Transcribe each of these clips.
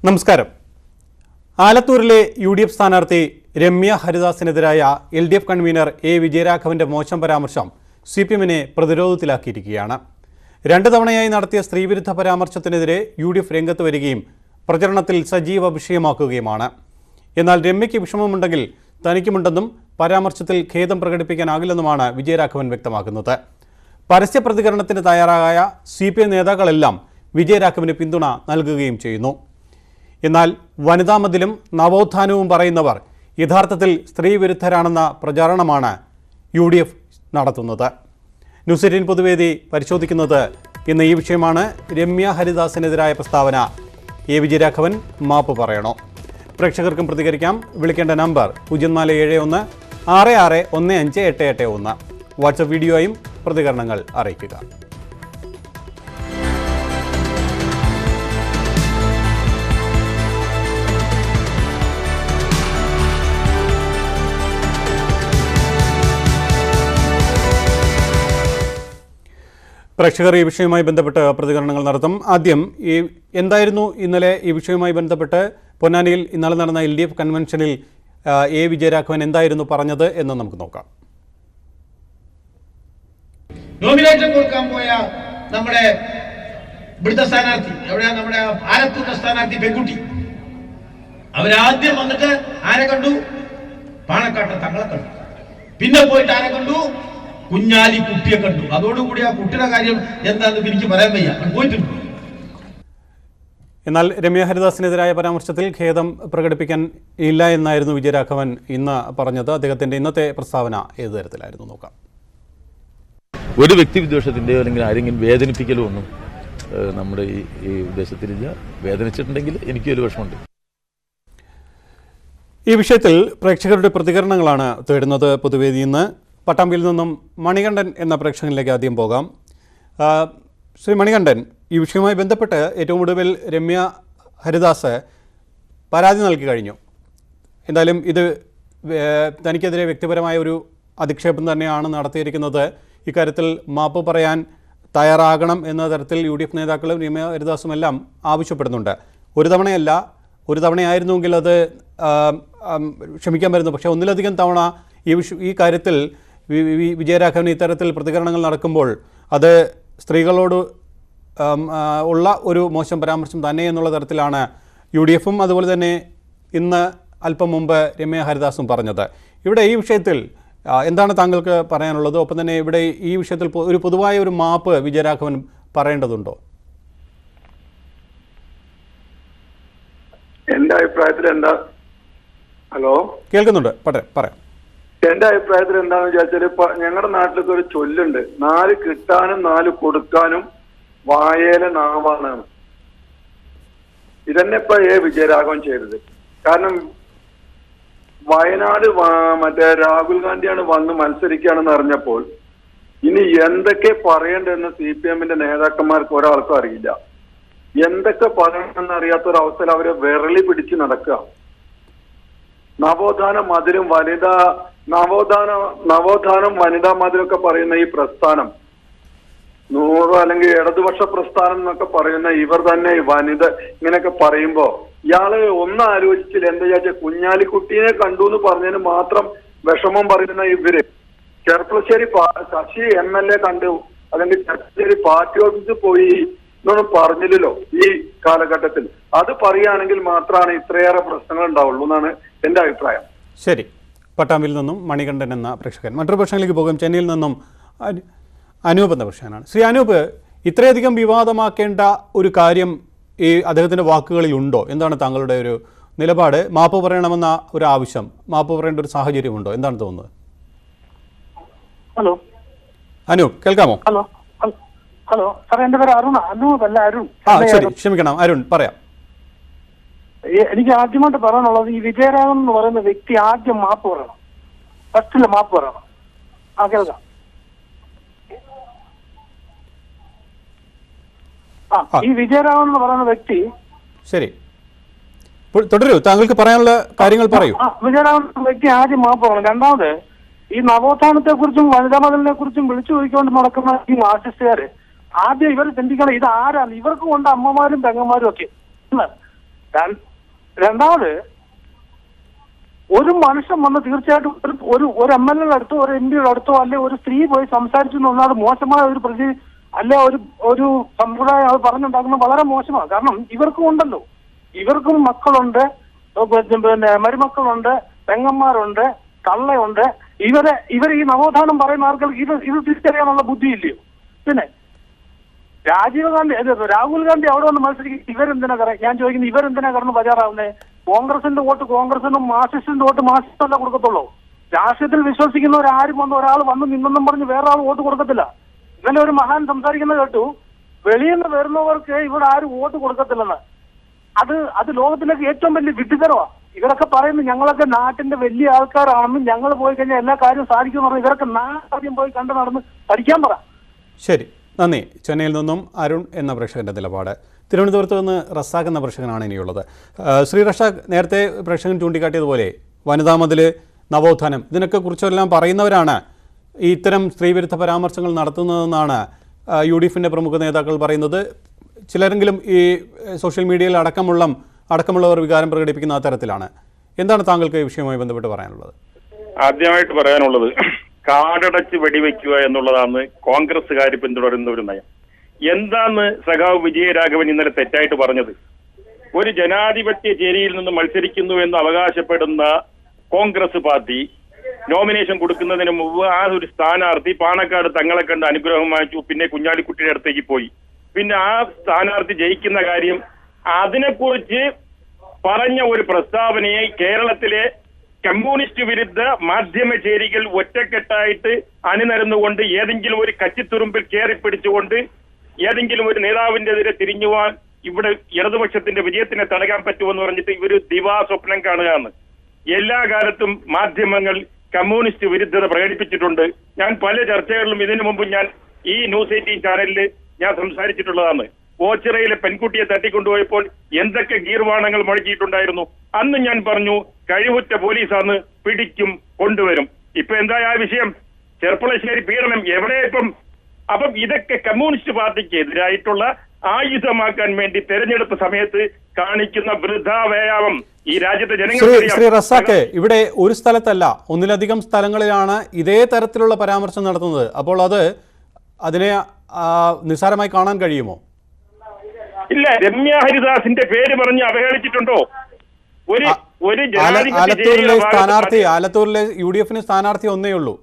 നമസ്കാരം. ആലത്തൂരിലെ UDF സ്ഥാനാർത്ഥി Ramya ഹരിദാസിനെതിരായ LDF convener A. വിജയരാഘവന്റെ മോശം പരാമർശം CPM-നെ പ്രതിരോധത്തിലാക്കിയിരിക്കുകയാണ്. 2 തവണയായി നടത്തിയ സ്ത്രീവിരുദ്ധ പരാമർശത്തിനെതിരെ UDF രംഗത്ത് വരികയും പ്രചരണത്തിൽ സജീവ വിഷയമാക്കുകയുമാണ്. എന്നാൽ രമ്യയ്ക്ക് വിഷമമുണ്ടെങ്കിൽ തനിക്കുമുണ്ടെന്നും പരാമർശത്തിൽ ഖേദം പ്രകടിപ്പിക്കാനാകില്ലെന്നുമാണ് വിജയരാഘവൻ വ്യക്തമാക്കുന്നത്. പരസ്യ പ്രതികരണത്തിന് തയ്യാറായ CPM നേതാക്കളെല്ലാം വിജയരാഘവന് പിന്തുണ നൽകുകയും ചെയ്യുന്നു. എന്നാൽ വനിതാ മതിലും നവോത്ഥാനവും പറയുന്നവർ യഥാർത്ഥത്തിൽ സ്ത്രീ വിരുദ്ധരാണെന്ന പ്രചാരണമാണ് UDF നടത്തുന്നത്. ന്യൂസ് 18 പൊതുവേദി പരിശോധിക്കുന്നത് ഇന്ന് ഈ വിഷയമാണ്. രമ്യ ഹരിദാസിനെതിരായ പ്രസ്താവന A. വിജയരാഘവൻ മാപ്പ് പറയണോ? പ്രേക്ഷകർക്കും പ്രതികരിക്കാം. വിളിക്കേണ്ട നമ്പർ 0471 661581. വാട്സപ്പ് വീഡിയോയും പ്രതികരണങ്ങൾ അറിയിക്കുക. പ്രേക്ഷകർ ഈ വിഷയവുമായി ബന്ധപ്പെട്ട് പ്രതികരണങ്ങൾ നടത്തും. ആദ്യം എന്തായിരുന്നു ഇന്നലെ ഈ വിഷയവുമായി ബന്ധപ്പെട്ട് പൊന്നാനിയിൽ ഇന്നലെ നടന്ന LDF കൺവെൻഷനിൽ A. വിജയരാഘവൻ എന്തായിരുന്നു പറഞ്ഞത് എന്ന് നമുക്ക് നോക്കാം. നോമിനേഷൻ കൊടുക്കാൻ പോയ നമ്മുടെ ഇവിടുത്തെ സ്ഥാനാർത്ഥി എവിടെയാ, നമ്മുടെ ആലത്തൂരിലെ സ്ഥാനാർത്ഥി പെൺകുട്ടി, അവരാദ്യം വന്നിട്ട് ആരെ കണ്ടു? പാണക്കാട്ടെ തങ്ങളെ കണ്ടു. പിന്നെ പോയിട്ട് ആരെ കണ്ടു? കുഞ്ഞാലി കുട്ടിയെ കണ്ടു. അതോടുകൂടി ആ കുട്ടിയുടെ കാര്യം എന്താണെന്ന് എനിക്ക് പറയാൻ വയ്യ, പോയിട്ടുണ്ട്. എന്നാൽ രമ്യ ഹരിദാസിനെതിരായ പരാമർശത്തിൽ ഖേദം പ്രകടിപ്പിക്കാൻ ഇല്ല എന്നായിരുന്നു വിജയരാഘവൻ ഇന്ന് പറഞ്ഞത്. അദ്ദേഹത്തിന്റെ ഇന്നത്തെ പ്രസ്താവന ഏതു തരത്തിലായിരുന്നു നോക്കാം. ഒരു വ്യക്തിവിദ്വേഷത്തിൻ്റെയോ അല്ലെങ്കിൽ ആരെങ്കിലും വേദനിപ്പിക്കലോ ഒന്നും നമ്മുടെ ഈ ഉദ്ദേശത്തിലില്ല. വേദനിച്ചിട്ടുണ്ടെങ്കിൽ എനിക്കൊരു വിഷമമുണ്ട്. ഈ വിഷയത്തിൽ പ്രേക്ഷകരുടെ പ്രതികരണങ്ങളാണ് തേടുന്നത്. പൊതുവേദിയിൽ നിന്ന് പട്ടാമ്പിയിൽ നിന്നും മണികണ്ഠൻ എന്ന പ്രേക്ഷകനിലേക്ക് ആദ്യം പോകാം. ശ്രീ മണികണ്ഠൻ, ഈ വിഷയവുമായി ബന്ധപ്പെട്ട് ഏറ്റവും ഒടുവിൽ രമ്യ ഹരിദാസ് പരാതി നൽകി കഴിഞ്ഞു. എന്തായാലും ഇത് തനിക്കെതിരെ വ്യക്തിപരമായ ഒരു അധിക്ഷേപം തന്നെയാണ് നടത്തിയിരിക്കുന്നത്. ഇക്കാര്യത്തിൽ മാപ്പ് പറയാൻ തയ്യാറാകണം എന്ന തരത്തിൽ UDF നേതാക്കളും രമ്യ ഹരിദാസും എല്ലാം ആവശ്യപ്പെടുന്നുണ്ട്. ഒരു തവണയല്ല, ഒരു തവണയായിരുന്നുവെങ്കിൽ അത് ക്ഷമിക്കാൻ വരുന്നു. പക്ഷേ ഒന്നിലധികം തവണ ഈ കാര്യത്തിൽ വിജയരാഘവൻ ഇത്തരത്തിൽ പ്രതികരണങ്ങൾ നടക്കുമ്പോൾ അത് സ്ത്രീകളോട് ഉള്ള ഒരു മോശം പരാമർശം തന്നെ എന്നുള്ള തരത്തിലാണ് UDF-ഉം അതുപോലെ തന്നെ ഇന്ന് അല്പം മുമ്പ് രമ്യ ഹരിദാസും പറഞ്ഞത്. ഇവിടെ ഈ വിഷയത്തിൽ എന്താണ് താങ്കൾക്ക് പറയാനുള്ളത്? ഒപ്പം തന്നെ ഇവിടെ ഈ വിഷയത്തിൽ ഒരു പൊതുവായ ഒരു മാപ്പ് വിജയരാഘവൻ പറയേണ്ടതുണ്ടോ? എന്റെ അഭിപ്രായത്തിൽ എന്താ? ഹലോ, കേൾക്കുന്നുണ്ട്, പറയാം. എന്റെ അഭിപ്രായത്തിൽ എന്താന്ന് വിചാരിച്ചാല്, ഞങ്ങളുടെ നാട്ടിലൊക്കെ ഒരു ചൊല്ലുണ്ട്, 4 കിട്ടാനും 4 കൊടുക്കാനും വായേല നാവാണ്. ഇതന്നെ ഇപ്പൊ A. വിജയരാഘവൻ ചെയ്തത്. കാരണം വയനാട് മറ്റേ രാഹുൽ ഗാന്ധിയാണ് വന്ന് മത്സരിക്കുകയാണെന്ന് അറിഞ്ഞപ്പോൾ ഇനി എന്തൊക്കെ പറയണ്ടെന്ന് CPM-ന്റെ നേതാക്കന്മാർക്ക് ഒരാൾക്കും അറിയില്ല. എന്തൊക്കെ പറയണമെന്ന് അറിയാത്ത ഒരു അവസ്ഥയിൽ അവരെ വിരളി പിടിച്ച് നടക്കുക. നവോത്ഥാനം മധുരം നവോത്ഥാനം വനിതാ മധുരമൊക്കെ പറയുന്ന ഈ പ്രസ്ഥാനം 100 അല്ലെങ്കിൽ ഇടതുപക്ഷ പ്രസ്ഥാനം എന്നൊക്കെ പറയുന്ന ഇവർ തന്നെ ഈ വനിത ഇങ്ങനെയൊക്കെ പറയുമ്പോ ഇയാള് ഒന്നും ആലോചിച്ചില്ല. എന്താ വിചാരിച്ച കുഞ്ഞാലിക്കുട്ടീനെ കണ്ടു എന്ന് പറഞ്ഞതിന് മാത്രം വിഷമം പറയുന്ന ഇവര് ചെർപ്പളശ്ശേരി ശശി MLA കണ്ടു, അല്ലെങ്കിൽ ചെർപ്പളശ്ശേരി പാർട്ടി ഓഫീസിൽ പോയി എന്നൊന്നും പറഞ്ഞില്ലല്ലോ ഈ കാലഘട്ടത്തിൽ. അത് പറയുകയാണെങ്കിൽ മാത്രമാണ് ഇത്രയേറെ പ്രശ്നങ്ങൾ ഉണ്ടാവുള്ളൂ എന്നാണ് എന്റെ അഭിപ്രായം. ശരി. പട്ടാമ്പിൽ നിന്നും മണികണ്ഠൻ എന്ന പ്രേക്ഷകൻ. മറ്റൊരു പ്രശ്നങ്ങളിലേക്ക് പോകും. ചെന്നൈയിൽ നിന്നും അനൂപ് എന്ന പ്രേക്ഷകനാണ്. ശ്രീ അനൂപ്, ഇത്രയധികം വിവാദമാക്കേണ്ട ഒരു കാര്യം ഈ അദ്ദേഹത്തിൻ്റെ വാക്കുകളിൽ ഉണ്ടോ? എന്താണ് താങ്കളുടെ ഒരു നിലപാട്? മാപ്പ് പറയണമെന്ന ഒരു ആവശ്യം, മാപ്പ് പറയേണ്ട ഒരു സാഹചര്യമുണ്ടോ? എന്താണ് തോന്നുന്നത്? ഹലോ അനൂപ്, കേൾക്കാമോ? ഹലോ സാർ, എന്റെ പേര് അരുൺ. അനൂപ് അല്ല, അരുൺ. ശരി, ക്ഷമിക്കണം അരുൺ, പറയാം. എനിക്ക് ആദ്യമായിട്ട് പറയാനുള്ളത്, ഈ വിജയരാഘവൻ എന്ന് പറയുന്ന വ്യക്തി ആദ്യം മാപ്പ് പറയണം. ഫസ്റ്റില് മാപ്പ് പറയണം. കേൾക്കാം. ഈ വിജയരാഘവൻ എന്ന് പറയുന്ന വ്യക്തി, ശരി തുടരൂ, താങ്കൾക്ക് പറയാനുള്ള കാര്യങ്ങൾ പറയൂ. വിജയരാഘവൻ വ്യക്തി ആദ്യം മാപ്പ് പറയണം. രണ്ടാമത്, ഈ നവോത്ഥാനത്തെ കുറിച്ചും വനിതാ മതിലിനെ കുറിച്ചും വിളിച്ചു ചോദിക്കൊണ്ട് നടക്കുന്ന ഈ മാർക്സിസ്റ്റുകാര് ആദ്യം ഇവർ ചിന്തിക്കണം, ഇത് ആരാണ്? ഇവർക്ക് കൊണ്ട് അമ്മമാരും പെങ്ങന്മാരും ഒക്കെ രണ്ടാമത്, ഒരു മനുഷ്യൻ വന്ന് തീർച്ചയായിട്ടും ഒരു MLA അടുത്തോ ഒരു MP അടുത്തോ അല്ലെ ഒരു സ്ത്രീ പോയി സംസാരിച്ചു എന്ന് പറഞ്ഞാൽ മോശമായ ഒരു അല്ലെ ഒരു സമ്പ്രദായം അത് പറഞ്ഞുണ്ടാക്കുന്നത് വളരെ മോശമാണ്. കാരണം ഇവർക്കും ഉണ്ടല്ലോ, ഇവർക്കും മക്കളുണ്ട്, പിന്നെ മരുമക്കളുണ്ട്, പെങ്ങന്മാരുണ്ട്, തള്ളയുണ്ട്. ഇവർ ഈ നവോത്ഥാനം പറയുന്ന ആൾക്കാർക്ക് ഇത് തിരിച്ചറിയാനുള്ള ബുദ്ധിയില്ലയോ? പിന്നെ രാഹുൽ ഗാന്ധി അവിടെ വന്ന് മത്സരിക്കും. ഇവരെന്തിനാ ഞാൻ ചോദിക്കുന്നത്, ഇവരെന്തിനാ കടന്ന് ബജാറാവുന്നത്? കോൺഗ്രസിന്റെ വോട്ട് കോൺഗ്രസിനും മാർക്സിസ്റ്റിന്റെ വോട്ട് മാർക്സിസ്റ്റല്ല കൊടുക്കത്തുള്ളൂ. രാഷ്ട്രീയത്തിൽ വിശ്വസിക്കുന്നവരാരും ഒരാൾ വന്ന് നിന്നെന്നും പറഞ്ഞ് വേറെ ആൾ വോട്ട് കൊടുക്കത്തില്ല. ഇങ്ങനെ ഒരു മഹാൻ സംസാരിക്കുന്നത് കേട്ടു, വെളിയിൽ നിന്ന് വരുന്നവർക്ക് ഇവിടെ ആരും വോട്ട് കൊടുക്കത്തില്ലെന്ന്. അത് ലോകത്തിലേക്ക് ഏറ്റവും വലിയ വിഡ്ഢിത്തരമാണ്. ഇവരൊക്കെ പറയുന്നത് ഞങ്ങളൊക്കെ നാട്ടിന്റെ വലിയ ആൾക്കാരാണെന്നും ഞങ്ങൾ പോയി കഴിഞ്ഞാൽ എല്ലാ കാര്യവും സാധിക്കുമെന്ന് പറഞ്ഞു. ഇവരൊക്കെ ആദ്യം പോയി കണ്ടു നടന്ന് പഠിക്കാൻ പറ. ശരി, നന്ദി. ചെന്നൈയിൽ നിന്നും അരുൺ എന്ന പ്രേക്ഷകന്റെ നിലപാട്. തിരുവനന്തപുരത്ത് നിന്ന് റസാഖ് എന്ന പ്രേക്ഷകനാണ് ഇനിയുള്ളത്. ശ്രീ റസാഖ്, നേരത്തെ പ്രേക്ഷകൻ ചൂണ്ടിക്കാട്ടിയതുപോലെ വനിതാ മതിൽ, നവോത്ഥാനം, ഇതിനൊക്കെ കുറിച്ചെല്ലാം പറയുന്നവരാണ് ഈ ഇത്തരം സ്ത്രീവിരുദ്ധ പരാമർശങ്ങൾ നടത്തുന്നതെന്നാണ് UDFിൻ്റെ പ്രമുഖ നേതാക്കൾ പറയുന്നത്. ചിലരെങ്കിലും ഈ സോഷ്യൽ മീഡിയയിൽ അടക്കമുള്ളവർ വികാരം പ്രകടിപ്പിക്കുന്ന ആ തരത്തിലാണ്. എന്താണ് താങ്കൾക്ക് ഈ വിഷയവുമായി ബന്ധപ്പെട്ട് പറയാനുള്ളത്? ആദ്യമായിട്ട് പറയാനുള്ളത്, കാടടച്ച് വെടിവെക്കുക എന്നുള്ളതാണ് കോൺഗ്രസ്സുകാർ പിന്തുടരുന്ന ഒരു നയം. എന്താന്ന് സഖാവ് വിജയരാഘവൻ ഇന്നലെ തെറ്റായിട്ട് പറഞ്ഞത്? ഒരു ജനാധിപത്യ ചേരിയിൽ നിന്ന് മത്സരിക്കുന്നു എന്ന് അവകാശപ്പെടുന്ന കോൺഗ്രസ് പാർട്ടി നോമിനേഷൻ കൊടുക്കുന്നതിന് മുമ്പ് ആ ഒരു സ്ഥാനാർത്ഥി പാണക്കാട് തങ്ങളെ കണ്ട് അനുഗ്രഹം വാങ്ങിച്ചു, പിന്നെ കുഞ്ഞാലിക്കുട്ടിയുടെ അടുത്തേക്ക് പോയി. പിന്നെ ആ സ്ഥാനാർത്ഥി ജയിക്കുന്ന കാര്യം അതിനെക്കുറിച്ച് പറഞ്ഞ ഒരു പ്രസ്താവനയെ കേരളത്തിലെ കമ്മ്യൂണിസ്റ്റ് വിരുദ്ധ മാധ്യമ ചേരികൾ ഒറ്റക്കെട്ടായിട്ട് അണിനിരന്നുകൊണ്ട് ഏതെങ്കിലും ഒരു കച്ചിത്തുരുമ്പിൽ കയറിപ്പിടിച്ചുകൊണ്ട് ഏതെങ്കിലും ഒരു നേതാവിന്റെ എതിരെ തിരിഞ്ഞുവാൻ ഇവിടെ ഇടതുപക്ഷത്തിന്റെ വിജയത്തിനെ തടയാൻ പറ്റുമെന്ന് പറഞ്ഞിട്ട് ഇവര് ദിവാസ്വപ്നം കാണുകയാണ്. എല്ലാ കാലത്തും മാധ്യമങ്ങൾ കമ്മ്യൂണിസ്റ്റ് വിരുദ്ധത പ്രകടിപ്പിച്ചിട്ടുണ്ട്. ഞാൻ പല ചർച്ചകളിലും ഇതിനു മുമ്പ് ഞാൻ ഈ ന്യൂസ് 18 ചാനലിൽ ഞാൻ സംസാരിച്ചിട്ടുള്ളതാണ്. ഓച്ചിറയിലെ പെൺകുട്ടിയെ തട്ടിക്കൊണ്ടുപോയപ്പോൾ എന്തൊക്കെ ഗീർവാണങ്ങൾ മുഴക്കിയിട്ടുണ്ടായിരുന്നു. അന്ന് ഞാൻ പറഞ്ഞു, കഴിവുറ്റ പോലീസാണ്, പിടിക്കും, കൊണ്ടുവരും. ഇപ്പൊ എന്തായ ആ വിഷയം? ചെർപ്പളശ്ശേരി പീഡനം എവിടെ? അപ്പം ഇതൊക്കെ കമ്മ്യൂണിസ്റ്റ് പാർട്ടിക്ക് എതിരായിട്ടുള്ള ആയുധമാക്കാൻ വേണ്ടി തെരഞ്ഞെടുപ്പ് സമയത്ത് കാണിക്കുന്ന വൃഥാവ്യായാമം ഈ രാജ്യത്തെ ശ്രീ റസാഖ്, ഇവിടെ ഒരു സ്ഥലത്തല്ല, ഒന്നിലധികം സ്ഥലങ്ങളിലാണ് ഇതേ തരത്തിലുള്ള പരാമർശം നടത്തുന്നത്. അപ്പോൾ അതിനെ നിസ്സാരമായി കാണാൻ കഴിയുമോ? ഇല്ല. രമ്യ ഹരിദാസിന്റെ പേര് പറഞ്ഞ് അവഹേളിച്ചിട്ടുണ്ടോ? ആലത്തൂരിലെ UDFിന് സ്ഥാനാർത്ഥി ഒന്നേ ഉള്ളൂ.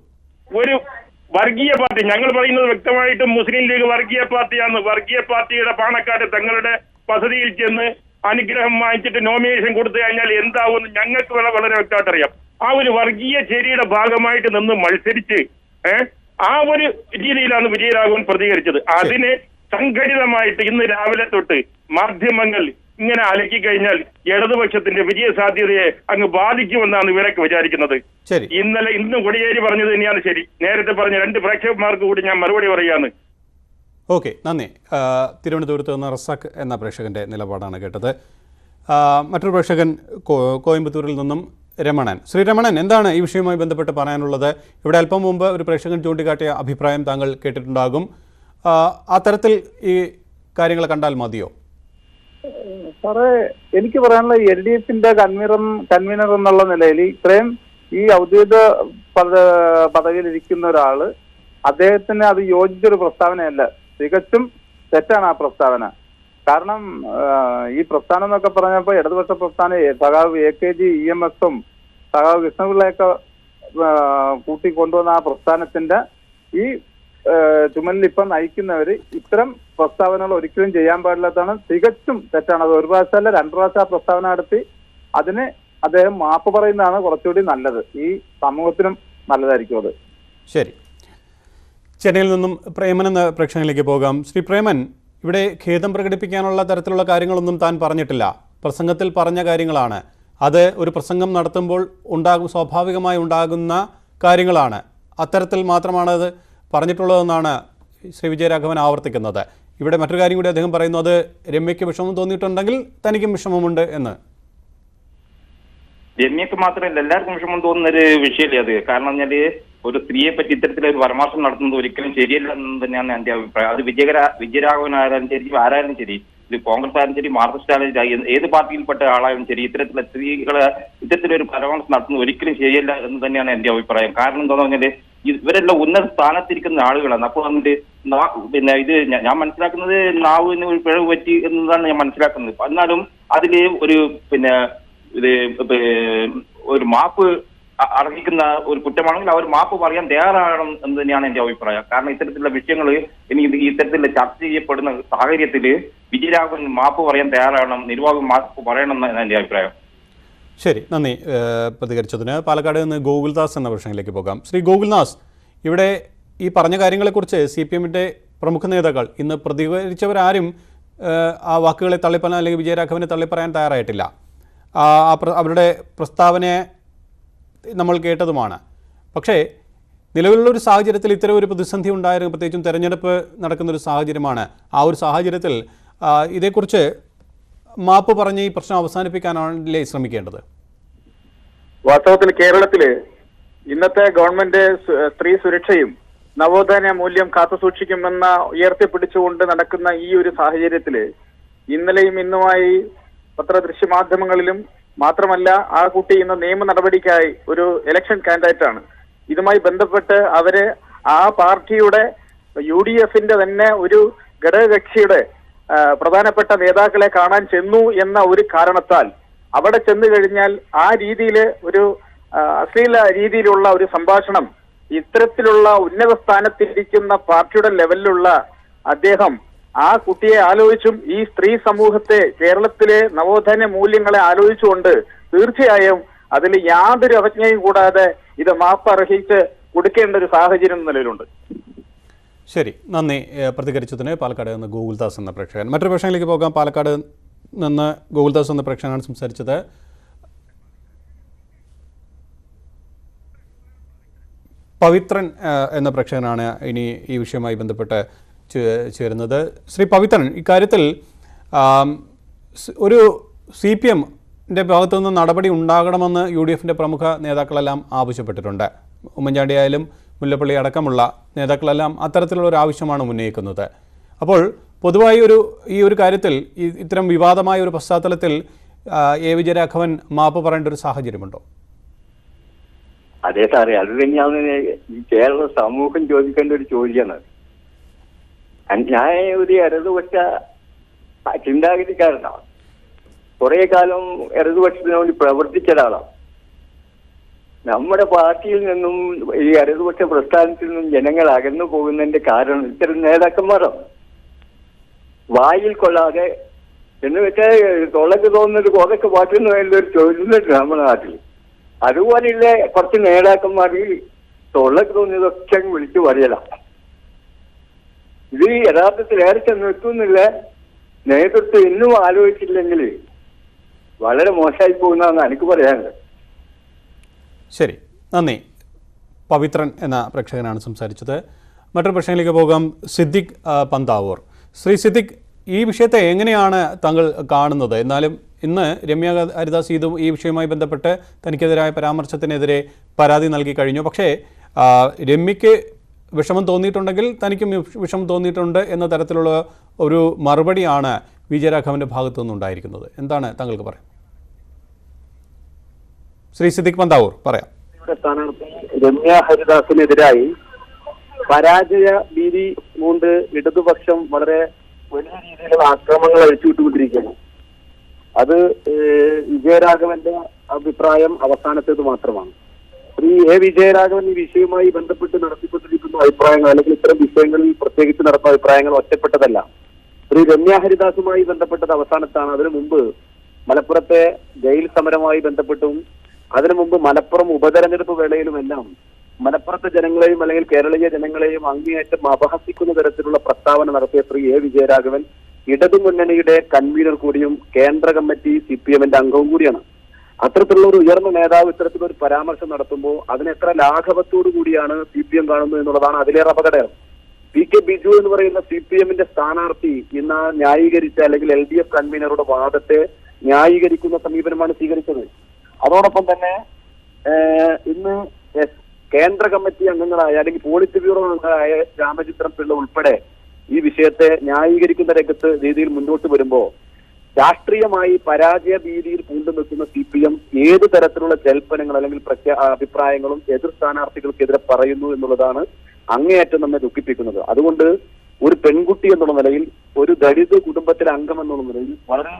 ഒരു വർഗീയ പാർട്ടി, ഞങ്ങൾ പറയുന്നത് വ്യക്തമായിട്ടും മുസ്ലിം ലീഗ് വർഗീയ പാർട്ടിയാണ്. വർഗീയ പാർട്ടിയുടെ പാണക്കാട് തങ്ങളുടെ പദ്ധതിയിൽ ചെന്ന് അനുഗ്രഹം വാങ്ങിച്ചിട്ട് നോമിനേഷൻ കൊടുത്തു കഴിഞ്ഞാൽ എന്താവുമെന്ന് ഞങ്ങൾക്ക് വളരെ വ്യക്തമായിട്ട് അറിയാം. ആ ഒരു വർഗീയ ചേരിയുടെ ഭാഗമായിട്ട് നിന്ന് മത്സരിച്ച് ആ ഒരു രീതിയിലാണ് വിജയരാഘവൻ പ്രതികരിച്ചത്. അതിനെ സംഘടിതമായിട്ട് ഇന്ന് രാവിലെ തൊട്ട് മാധ്യമങ്ങൾ ഇങ്ങനെ അലക്കി കഴിഞ്ഞാൽ ഇടതുപക്ഷത്തിന്റെ വിജയ സാധ്യതയെ അങ്ങ് ബാധിക്കുമെന്നാണ് ഇവരൊക്കെ വിചാരിക്കുന്നത്. ഇന്ന് കൊടിയേരി പറഞ്ഞത് തന്നെയാണ് ശരി. നേരത്തെ പറഞ്ഞ 2 പ്രേക്ഷകന്മാർക്ക് കൂടി ഞാൻ മറുപടി പറയുകയാണ്. ഓക്കെ, നന്ദി. തിരുവനന്തപുരത്ത് നിന്ന് റസാഖ് എന്ന പ്രേക്ഷകന്റെ നിലപാടാണ് കേട്ടത്. മറ്റൊരു പ്രേക്ഷകൻ കോയമ്പത്തൂരിൽ നിന്നും രമണൻ. ശ്രീ രമണൻ, എന്താണ് ഈ വിഷയവുമായി ബന്ധപ്പെട്ട് പറയാനുള്ളത്? ഇവിടെ അല്പം മുമ്പ് ഒരു പ്രേക്ഷകൻ ചൂണ്ടിക്കാട്ടിയ അഭിപ്രായം താങ്കൾ കേട്ടിട്ടുണ്ടാകും. ആ തരത്തിൽ ഈ കാര്യങ്ങൾ കണ്ടാൽ മതിയോ? സാറേ, എനിക്ക് പറയാനുള്ള LDFന്റെ കൺവീനർ എന്നുള്ള നിലയിൽ ഇത്രയും ഈ ഔദ്യോഗിക പദവിയിൽ ഇരിക്കുന്ന ഒരാള്, അദ്ദേഹത്തിന് അത് യോജിച്ചൊരു പ്രസ്താവനയല്ല. തികച്ചും തെറ്റാണ് ആ പ്രസ്താവന. കാരണം ഈ പ്രസ്ഥാനം എന്നൊക്കെ പറഞ്ഞപ്പോൾ ഇടതുപക്ഷ പ്രസ്ഥാനം സഖാവ് AKG EMSഉം സഖാവ് കൃഷ്ണപിള്ളയൊക്കെ കൂട്ടിക്കൊണ്ടുവന്ന ആ പ്രസ്ഥാനത്തിന്റെ ഈ ചുമലിൽ ഇപ്പം നയിക്കുന്നവര് ഇത്തരം പ്രസ്താവനകൾ ഒരിക്കലും ചെയ്യാൻ പാടില്ലാത്തതാണ്. തികച്ചും തെറ്റാണ്. അത് 1 പ്രാവശ്യമല്ല 2 പ്രാവശ്യം ആ പ്രസ്താവന നടത്തി അതിന് അദ്ദേഹം മാപ്പ് പറയുന്നതാണ് കുറച്ചുകൂടി നല്ലത്. ഈ സമൂഹത്തിനും നല്ലതായിരിക്കും അത്. ശരി, ചെന്നൈയിൽ നിന്നും പ്രേമൻ എന്ന പ്രേക്ഷകനിലേക്ക് പോകാം. ശ്രീ പ്രേമൻ, ഇവിടെ ഖേദം പ്രകടിപ്പിക്കാനുള്ള തരത്തിലുള്ള കാര്യങ്ങളൊന്നും താൻ പറഞ്ഞിട്ടില്ല. പ്രസംഗത്തിൽ പറഞ്ഞ കാര്യങ്ങളാണ്. അത് ഒരു പ്രസംഗം നടത്തുമ്പോൾ സ്വാഭാവികമായി ഉണ്ടാകുന്ന കാര്യങ്ങളാണ്. അത്തരത്തിൽ മാത്രമാണ് അത് പറഞ്ഞിട്ടുള്ളതെന്നാണ് ശ്രീ വിജയരാഘവൻ ആവർത്തിക്കുന്നത്. ഇവിടെ മറ്റൊരു കാര്യം കൂടി അദ്ദേഹം പറയുന്നു, അത് രമ്യയ്ക്ക് വിഷമം തോന്നിയിട്ടുണ്ടെങ്കിൽ തനിക്കും വിഷമമുണ്ട് എന്ന്. രമ്യക്ക് മാത്രമല്ല, എല്ലാവർക്കും വിഷമം തോന്നുന്നൊരു വിഷയമല്ലേ അത്. കാരണം പറഞ്ഞാല് ഒരു സ്ത്രീയെ പറ്റി ഇത്തരത്തിലൊരു പരാമർശം നടത്തുന്നത് ഒരിക്കലും ശരിയല്ല എന്ന് തന്നെയാണ് എന്റെ അഭിപ്രായം. അത് വിജയരാഘവൻ ആരാലും ശരി, ആരാലും ശരി, ഇത് കോൺഗ്രസ് ആയാലും ശരി, മാർക്സിസ്റ്റ് ആയാലും ഏത് പാർട്ടിയിൽപ്പെട്ട ആളായാലും ശരി, ഇത്തരത്തിലുള്ള സ്ത്രീകളെ ഇത്തരത്തിലൊരു പരാമർശം നടത്തുന്നത് ഒരിക്കലും ശരിയല്ല എന്ന് തന്നെയാണ് എന്റെ അഭിപ്രായം. കാരണം എന്താണെന്ന് പറഞ്ഞാല് ഇവരെല്ലാം ഉന്നത സ്ഥാനത്തിരിക്കുന്ന ആളുകളാണ്. അപ്പോൾ വന്നിട്ട് പിന്നെ ഇത് ഞാൻ മനസ്സിലാക്കുന്നത് നാവിന് ഒരു പിഴവ് പറ്റി എന്നതാണ് ഞാൻ മനസ്സിലാക്കുന്നത്. എന്നാലും അതില് ഒരു പിന്നെ ഇത് ഒരു മാപ്പ് അർഹിക്കുന്ന ഒരു കുറ്റമാണെങ്കിൽ അവർ മാപ്പ് പറയാൻ തയ്യാറാകണം എന്ന് തന്നെയാണ് എന്റെ അഭിപ്രായം. കാരണം ഇത്തരത്തിലുള്ള വിഷയങ്ങൾ ഇനി ഇത്തരത്തിലുള്ള ചർച്ച ചെയ്യപ്പെടുന്ന സാഹചര്യത്തിൽ വിജയരാഘവൻ മാപ്പ് പറയാൻ തയ്യാറാകണം, നിർവാഹകൻ മാപ്പ് പറയണം എന്നാണ് എന്റെ അഭിപ്രായം. ശരി, നന്ദി പ്രതികരിച്ചതിന്. പാലക്കാട് നിന്ന് ഗോകുൽദാസ് എന്ന പ്രശ്നത്തിലേക്ക് പോകാം. ശ്രീ ഗോകുൽദാസ്, ഇവിടെ ഈ പറഞ്ഞ കാര്യങ്ങളെക്കുറിച്ച് CPM-ന്റെ പ്രമുഖ നേതാക്കൾ ഇന്ന് പ്രതികരിച്ചവരാരും ആ വാക്കുകളെ തള്ളിപ്പറയാൻ അല്ലെങ്കിൽ വിജയരാഘവനെ തള്ളിപ്പറയാൻ തയ്യാറായിട്ടില്ല. അവരുടെ പ്രസ്താവനയെ നമ്മൾ കേട്ടതുമാണ്. പക്ഷേ നിലവിലുള്ളൊരു സാഹചര്യത്തിൽ ഇത്തരം ഒരു പ്രതിസന്ധി ഉണ്ടായിരുന്നു, പ്രത്യേകിച്ചും തെരഞ്ഞെടുപ്പ് നടക്കുന്നൊരു സാഹചര്യമാണ്. ആ ഒരു സാഹചര്യത്തിൽ ഇതേക്കുറിച്ച് മാപ്പ് പറഞ്ഞ് ഈ പ്രശ്നം അവസാനിപ്പിക്കാനാണല്ലേ ശ്രമിക്കേണ്ടത്? വാസ്തവത്തിൽ കേരളത്തില് ഇന്നത്തെ ഗവൺമെന്റ് സ്ത്രീ സുരക്ഷയും നവോത്ഥാന മൂല്യം കാത്തുസൂക്ഷിക്കുമെന്ന ഉയർത്തിപ്പിടിച്ചുകൊണ്ട് നടക്കുന്ന ഈ ഒരു സാഹചര്യത്തില് ഇന്നലെയും ഇന്നുമായി പത്രദൃശ്യമാധ്യമങ്ങളിലും മാത്രമല്ല ആ കുട്ടി ഇന്ന് നിയമ നടപടിക്കായി ഒരു ഇലക്ഷൻ കാൻഡിഡേറ്റ് ആണ്. ഇതുമായി ബന്ധപ്പെട്ട് അവര് ആ പാർട്ടിയുടെ UDF-ന്റെ തന്നെ ഒരു ഘടകകക്ഷിയുടെ പ്രധാനപ്പെട്ട നേതാക്കളെ കാണാൻ ചെന്നു എന്ന ഒരു കാരണത്താൽ അവിടെ ചെന്നു കഴിഞ്ഞാൽ ആ രീതിയിൽ ഒരു അശ്ലീല രീതിയിലുള്ള ഒരു സംഭാഷണം ഇത്തരത്തിലുള്ള ഉന്നത സ്ഥാനത്തിരിക്കുന്ന പാർട്ടിയുടെ ലെവലിലുള്ള അദ്ദേഹം ആ കുട്ടിയെ ആലോചിച്ചും ഈ സ്ത്രീ സമൂഹത്തെ കേരളത്തിലെ നവോത്ഥാന മൂല്യങ്ങളെ ആലോചിച്ചുകൊണ്ട് തീർച്ചയായും അതിൽ യാതൊരു അവജ്ഞയും കൂടാതെ ഇത് മാപ്പ് അർഹിച്ച് കൊടുക്കേണ്ട ഒരു സാഹചര്യം നിലവിലുണ്ട്. ശരി, നന്ദി പ്രതികരിച്ചതിന്. പാലക്കാട് നിന്ന് ഗോകുൽദാസ് എന്ന പ്രേക്ഷകൻ. മറ്റൊരു പ്രശ്നത്തിലേക്ക് പോകാം. പാലക്കാട് നിന്ന് ഗോകുൽദാസ് എന്ന പ്രേക്ഷകനാണ് സംസാരിച്ചത്. പവിത്രൻ എന്ന പ്രേക്ഷകനാണ് ഇനി ഈ വിഷയവുമായി ബന്ധപ്പെട്ട് ചേരുന്നത്. ശ്രീ പവിത്രൻ, ഇക്കാര്യത്തിൽ ഒരു CPM-ന്റെ ഭാഗത്തു നിന്ന് നടപടി ഉണ്ടാകണമെന്ന് UDF-ന്റെ പ്രമുഖ നേതാക്കളെല്ലാം ആവശ്യപ്പെട്ടിട്ടുണ്ട്. ഉമ്മൻചാണ്ടി ആയാലും മുല്ലപ്പള്ളി അടക്കമുള്ള നേതാക്കളെല്ലാം അത്തരത്തിലുള്ള ഒരു ആവശ്യമാണ് ഉന്നയിക്കുന്നത്. അപ്പോൾ പൊതുവായി ഈ ഒരു കാര്യത്തിൽ ഇത്തരം വിവാദമായ ഒരു പശ്ചാത്തലത്തിൽ വിജയരാഘവൻ മാപ്പ് പറയേണ്ട ഒരു സാഹചര്യമുണ്ടോ? അതെ സാറേ, അത് തന്നെയാണ് ഈ കേരള സമൂഹം ചോദിക്കേണ്ട ഒരു ചോദ്യമാണ്. ഞാൻ ഒരു ഇടതുപക്ഷ ചിന്താഗതിക്കാരനാണ്. കുറെ കാലം ഇടതുപക്ഷത്തിന് വേണ്ടി പ്രവർത്തിച്ച ഒരാളാണ്. നമ്മുടെ പാർട്ടിയിൽ നിന്നും ഈ ഇടതുപക്ഷ പ്രസ്ഥാനത്തിൽ നിന്നും ജനങ്ങൾ അകന്നു പോകുന്നതിന്റെ കാരണം ഇത്തരം നേതാക്കന്മാരാണ്. വായിൽ കൊള്ളാതെ എന്ന് വെച്ചാൽ തൊള്ളക്ക് തോന്നുന്നൊരു കൊതൊക്കെ പാട്ടുന്ന വേണ്ട ഒരു ചോദ്യമുണ്ട് നമ്മുടെ നാട്ടിൽ. അതുപോലെയുള്ള കുറച്ച് നേതാക്കന്മാർ തൊള്ളക്ക് തോന്നിയതൊക്കെ അങ്ങ് വിളിച്ചു പറയലാണ്. ഇത് യഥാർത്ഥത്തിൽ ഏറെ ചെന്ന് എത്തുന്നില്ല. നേതൃത്വം ഇന്നും ആലോചിച്ചില്ലെങ്കിൽ വളരെ മോശമായി പോകുന്നതാണ് എനിക്ക് പറയാനുള്ളത്. ശരി, നന്ദി. പവിത്രൻ എന്ന പ്രേക്ഷകനാണ് സംസാരിച്ചത്. മറ്റൊരു പ്രശ്നത്തിലേക്ക് പോകാം. സിദ്ദിഖ് പന്താവൂർ. ശ്രീ സിദ്ദിഖ്, ഈ വിഷയത്തെ എങ്ങനെയാണ് താങ്കൾ കാണുന്നത്? എന്നാലും ഇന്ന് രമ്യ ഹരിദാസ് ഈ വിഷയവുമായി ബന്ധപ്പെട്ട് തനിക്കെതിരായ പരാമർശത്തിനെതിരെ പരാതി നൽകി കഴിഞ്ഞു. പക്ഷേ രമ്യയ്ക്ക് വിഷമം തോന്നിയിട്ടുണ്ടെങ്കിൽ തനിക്കും വിഷമം തോന്നിയിട്ടുണ്ട് എന്ന തരത്തിലുള്ള ഒരു മറുപടിയാണ് വിജയരാഘവന്റെ ഭാഗത്തു നിന്നുണ്ടായിരിക്കുന്നത്. എന്താണ് താങ്കൾക്ക് പറയാം? ശ്രീ സിദ്ദിഖ് പന്താവൂർ, പറയാം. രമ്യ ഹരിദാസിനെതിരായി പരാജയ ഭീതി കൊണ്ട് ഇടതുപക്ഷം വളരെ വലിയ രീതിയിലുള്ള ആക്രമണങ്ങൾ അഴിച്ചുവിട്ടുകൊണ്ടിരിക്കുകയാണ്. അത് വിജയരാഘവന്റെ അഭിപ്രായം അവസാനത്തേത് മാത്രമാണ്. ശ്രീ വിജയരാഘവൻ ഈ വിഷയവുമായി ബന്ധപ്പെട്ട് നടത്തിക്കൊണ്ടിരിക്കുന്ന അഭിപ്രായങ്ങൾ അല്ലെങ്കിൽ ഇത്തരം വിഷയങ്ങളിൽ പ്രത്യേകിച്ച് നടത്തുന്ന അഭിപ്രായങ്ങൾ ഒറ്റപ്പെട്ടതല്ല. ശ്രീ രമ്യ ഹരിദാസുമായി ബന്ധപ്പെട്ടത് അവസാനത്താണ്. അതിനു മുമ്പ് മലപ്പുറത്തെ ജയിൽ സമരവുമായി ബന്ധപ്പെട്ടും അതിനു മുമ്പ് മലപ്പുറം ഉപതെരഞ്ഞെടുപ്പ് വേളയിലുമെല്ലാം മലപ്പുറത്തെ ജനങ്ങളെയും അല്ലെങ്കിൽ കേരളീയ ജനങ്ങളെയും അങ്ങേയറ്റം അപഹസിക്കുന്ന തരത്തിലുള്ള പ്രസ്താവന നടത്തിയ ശ്രീ വിജയരാഘവൻ ഇടതുമുന്നണിയുടെ കൺവീനർ കൂടിയും കേന്ദ്ര കമ്മിറ്റി CPM-ന്റെ അംഗവും കൂടിയാണ്. അത്തരത്തിലുള്ള ഒരു ഉയർന്ന നേതാവ് ഇത്തരത്തിലൊരു പരാമർശം നടത്തുമ്പോൾ അതിനെത്ര ലാഘവത്തോടു കൂടിയാണ് CPM കാണുന്നത് എന്നുള്ളതാണ് അതിലേറെ അപകടം. PK ബിജു എന്ന് പറയുന്ന CPM-ന്റെ സ്ഥാനാർത്ഥി ഇന്ന് ന്യായീകരിച്ച അല്ലെങ്കിൽ LDF കൺവീനറുടെ വാദത്തെ ന്യായീകരിക്കുന്ന സമീപനമാണ് സ്വീകരിച്ചത്. അതോടൊപ്പം തന്നെ ഇന്ന് കേന്ദ്ര കമ്മിറ്റി അംഗങ്ങളായ അല്ലെങ്കിൽ പോളിറ്റ് ബ്യൂറോ അംഗങ്ങളായ രാമചന്ദ്രൻ പിള്ള ഉൾപ്പെടെ ഈ വിഷയത്തെ ന്യായീകരിക്കുന്ന രംഗത്ത് രീതിയിൽ മുന്നോട്ട് വരുമ്പോൾ രാഷ്ട്രീയമായി പരാജയ ഭീതിയിൽ പൂണ്ടു നിൽക്കുന്ന CPM ഏത് തരത്തിലുള്ള ജൽപ്പനങ്ങൾ അല്ലെങ്കിൽ അഭിപ്രായങ്ങളും എതിർ സ്ഥാനാർത്ഥികൾക്കെതിരെ പറയുന്നു എന്നുള്ളതാണ് അങ്ങേയറ്റം നമ്മെ ദുഃഖിപ്പിക്കുന്നത്. അതുകൊണ്ട് ഒരു പെൺകുട്ടി എന്നുള്ള നിലയിൽ, ഒരു ദളിത് കുടുംബത്തിലെ അംഗം എന്നുള്ള നിലയിൽ വളരെ